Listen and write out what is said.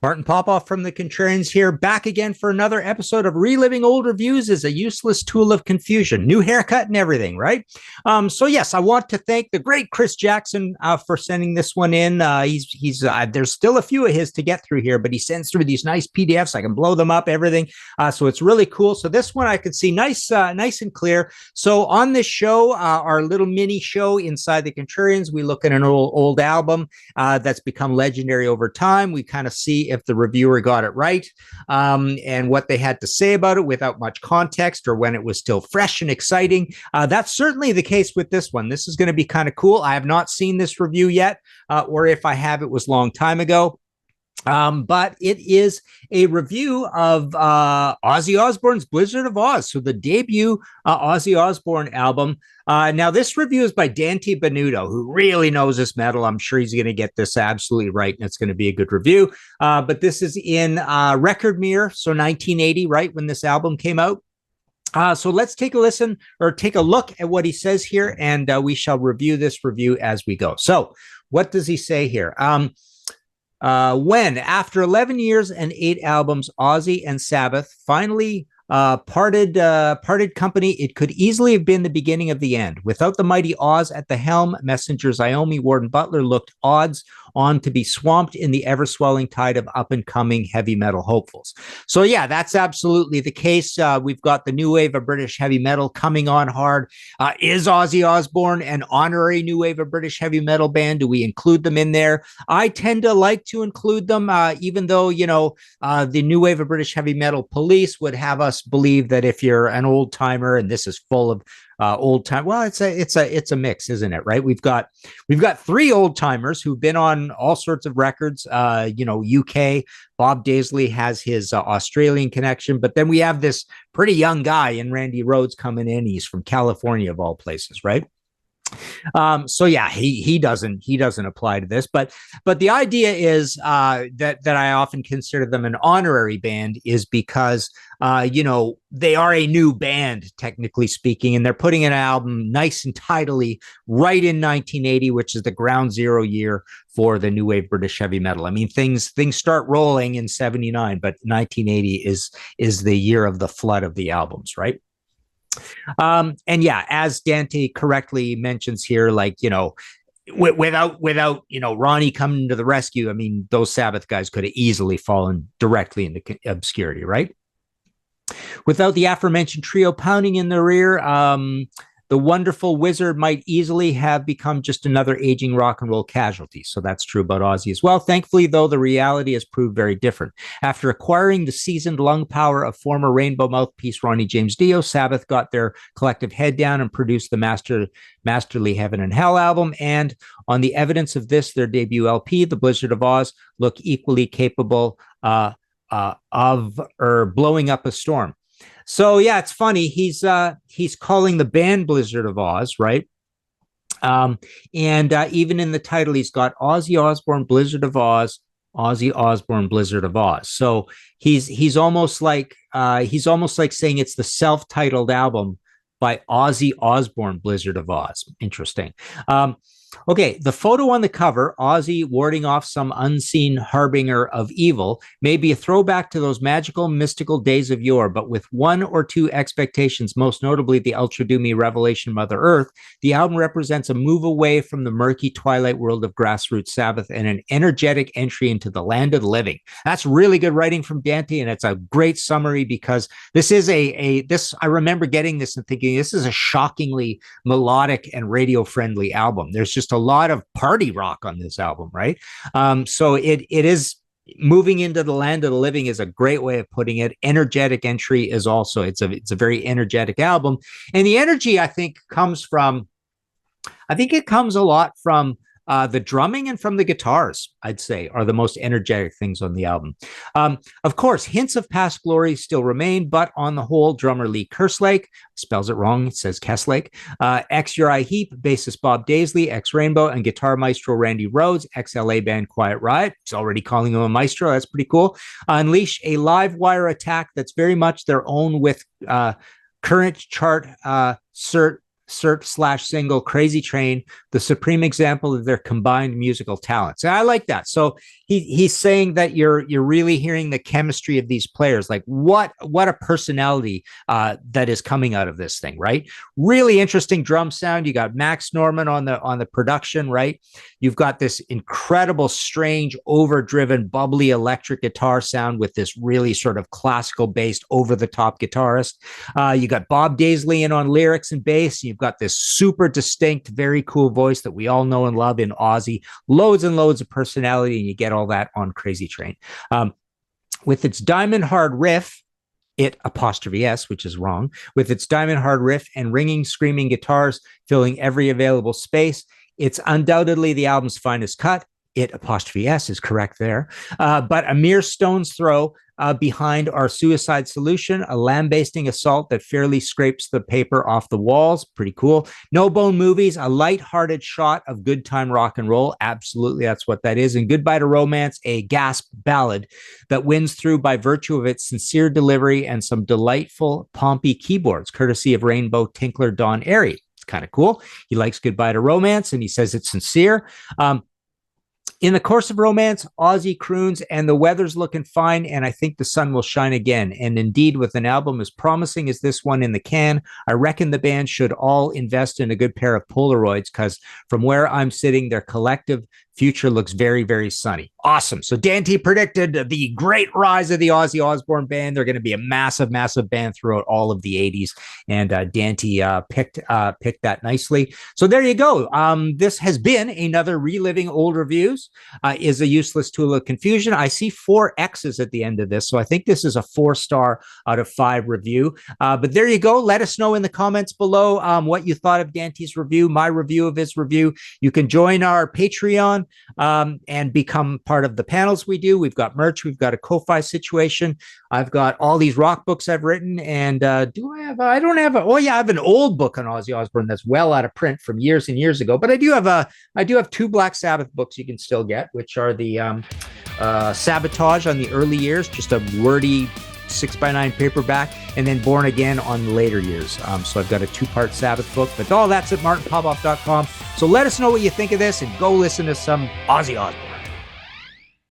Martin Popoff from the Contrarians here, back again for another episode of Reliving Old Reviews is a useless tool of confusion. New haircut and everything, right? So yes, I want to thank the great Chris Jackson for sending this one in. He's there's still a few of his to get through here, but he sends through these nice PDFs. I can blow them up, everything. So it's really cool. So this one I can see nice and clear. So on this show, our little mini show inside the Contrarians, we look at an old album that's become legendary over time. We kind of see if the reviewer got it right and what they had to say about it without much context or when it was still fresh and exciting. That's certainly the case with this one. This is going to be kind of cool. I have not seen this review yet, or if I have, it was a long time ago. But it is a review of Ozzy Osbourne's Blizzard of Oz, so the debut Ozzy Osbourne album. Now, this review is by Dante Benuto, who really knows his metal. I'm sure he's going to get this absolutely right, and it's going to be a good review. But this is in Record Mirror, so 1980, right, when this album came out. So let's take a listen or take a look at what he says here, and we shall review this review as we go. So what does he say here? When, after 11 years and 8 albums, Ozzy and Sabbath finally parted company, it could easily have been the beginning of the end. Without the mighty Oz at the helm, Messengers Iommi, Warden Butler looked odds on to be swamped in the ever-swelling tide of up-and-coming heavy metal hopefuls. So yeah, that's absolutely the case. We've got the new wave of British heavy metal coming on hard. Is Ozzy Osbourne an honorary new wave of British heavy metal band? Do we include them in there? I tend to like to include them, even though, the new wave of British heavy metal police would have us believe that if you're an old timer, and this is full of old time, well, it's a mix, isn't it? Right? We've got 3 old timers who've been on all sorts of records. UK. Bob Daisley has his Australian connection, but then we have this pretty young guy in Randy Rhoads coming in. He's from California, of all places, right? So yeah, he doesn't apply to this, but the idea is that I often consider them an honorary band is because they are a new band, technically speaking, and they're putting an album nice and tidily right in 1980, which is the ground zero year for the new wave British heavy metal. I mean, things start rolling in 79, but 1980 is the year of the flood of the albums, right? And yeah, as Dante correctly mentions here, without Ronnie coming to the rescue, I mean, those Sabbath guys could have easily fallen directly into obscurity, right? Without the aforementioned trio pounding in the rear, the wonderful wizard might easily have become just another aging rock and roll casualty. So that's true about Ozzy as well. Thankfully, though, the reality has proved very different. After acquiring the seasoned lung power of former Rainbow mouthpiece Ronnie James Dio, Sabbath got their collective head down and produced the masterly Heaven and Hell album. And on the evidence of this, their debut LP, The Blizzard of Oz, look equally capable of blowing up a storm. So yeah, it's funny. He's calling the band Blizzard of Oz, right? And even in the title, he's got Ozzy Osbourne Blizzard of Oz, Ozzy Osbourne Blizzard of Oz. So he's almost like saying it's the self-titled album by Ozzy Osbourne Blizzard of Oz. Interesting. Okay, the photo on the cover, Ozzy warding off some unseen harbinger of evil, may be a throwback to those magical, mystical days of yore, but with 1 or 2 expectations, most notably the ultra doomy revelation Mother Earth. The album represents a move away from the murky twilight world of grassroots Sabbath and an energetic entry into the land of the living. That's really good writing from Dante, and it's a great summary because this is I remember getting this and thinking this is a shockingly melodic and radio-friendly album. There's just a lot of party rock on this album, right? So it is moving into the land of the living is a great way of putting it. Energetic entry is also it's a very energetic album, and the energy I think it comes a lot from the drumming and from the guitars, I'd say, are the most energetic things on the album. Of course, hints of past glory still remain, but on the whole, drummer Lee Kerslake, spells it wrong, it says Kesslake, ex-Uriah Heep, bassist Bob Daisley, ex-Rainbow, and guitar maestro Randy Rhoads, ex-LA band Quiet Riot, he's already calling him a maestro, that's pretty cool, unleash a live wire attack that's very much their own with current chart cert/single Crazy Train, the supreme example of their combined musical talents. And I like that. So he's saying that you're really hearing the chemistry of these players. Like what a personality that is coming out of this thing, right? Really interesting drum sound. You got Max Norman on the production, right? You've got this incredible, strange, overdriven, bubbly electric guitar sound with this really sort of classical based, over the top guitarist. You got Bob Daisley in on lyrics and bass. You've got this super distinct, very cool voice that we all know and love in Ozzy. Loads and loads of personality, and you get all that on Crazy Train. With its diamond hard riff, it''s, which is wrong, with its diamond hard riff and ringing, screaming guitars filling every available space, it's undoubtedly the album's finest cut. It''s is correct there. But a mere stone's throw behind our Suicide Solution, a lambasting assault that fairly scrapes the paper off the walls. Pretty cool. No Bone Movies, a light-hearted shot of good time rock and roll. Absolutely, that's what that is. And Goodbye to Romance, a gasp ballad that wins through by virtue of its sincere delivery and some delightful pompy keyboards, courtesy of Rainbow Tinkler Don Airy. It's kind of cool. He likes Goodbye to Romance, and he says it's sincere. In the course of romance, Ozzy croons, and the weather's looking fine, and I think the sun will shine again. And indeed, with an album as promising as this one in the can, I reckon the band should all invest in a good pair of Polaroids, because from where I'm sitting, their collective future looks very, very sunny. Awesome. So Dante predicted the great rise of the Ozzy Osbourne band. They're going to be a massive, massive band throughout all of the 80s. And Dante picked that nicely. So there you go. This has been another Reliving Old Reviews. Is a useless tool of confusion. I see 4 X's at the end of this. So I think this is a 4-star out of 5 review. But there you go. Let us know in the comments below what you thought of Dante's review, my review of his review. You can join our Patreon and become part of the panels we do. We've got merch. We've got a Ko-Fi situation. I've got all these rock books I've written. And I have an old book on Ozzy Osbourne that's well out of print from years and years ago. But I do have 2 Black Sabbath books you can still get, which are the Sabotage on the early years, just a wordy 6x9 paperback, and then Born Again on the later years. So I've got a 2-part Sabbath book, but all that's at martinpopoff.com. So let us know what you think of this, and go listen to some Ozzy Osbourne.